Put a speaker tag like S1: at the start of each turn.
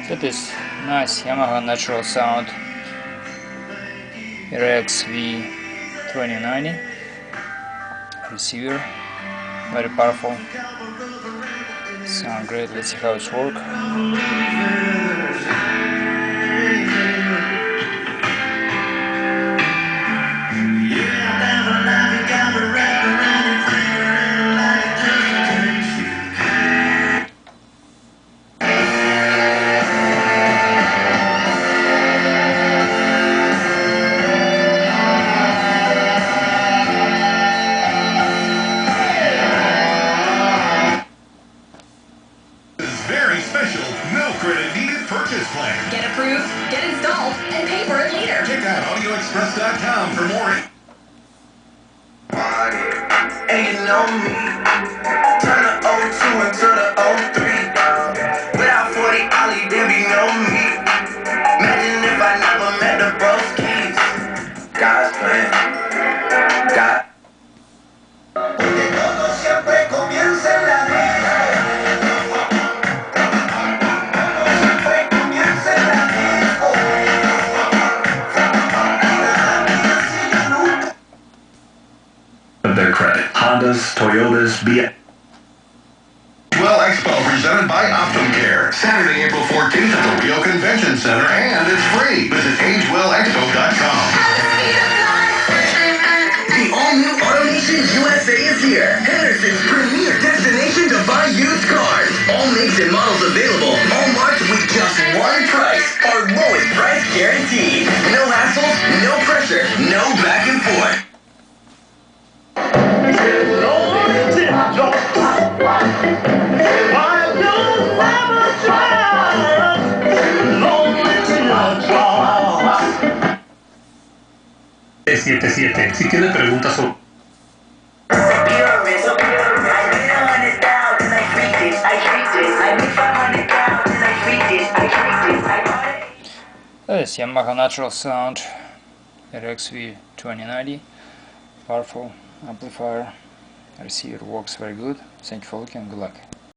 S1: That is nice Yamaha natural sound RX-V2090 receiver, very powerful, sound great. Let's see how it's work.
S2: Very special, no credit needed purchase plan.
S3: Get approved, get installed, and pay for it later.
S2: Check out audioexpress.com for more.
S4: And you know me, turn the 02 into the 03. Without 40 Ollie, there be no me. Imagine if I never met the broskies. God's plan, God. Porque todo siempre comienza en la vida.
S2: Their credit. Hondas, Toyotas, Well Expo presented by OptumCare. Saturday, April 14th at the Rio Convention Center, and it's free. Visit agewellexpo.com.
S4: The all-new AutoNation USA is here. Henderson's premier destination to buy used cars. All makes and models available. All marked with just one price. Our lowest price guaranteed. No hassles, no pressure, no back and forth.
S5: E77. Si tiene preguntas sobre
S1: That is Yamaha natural sound RX-V2090, powerful amplifier, receiver works very good. Thank you for looking, good luck.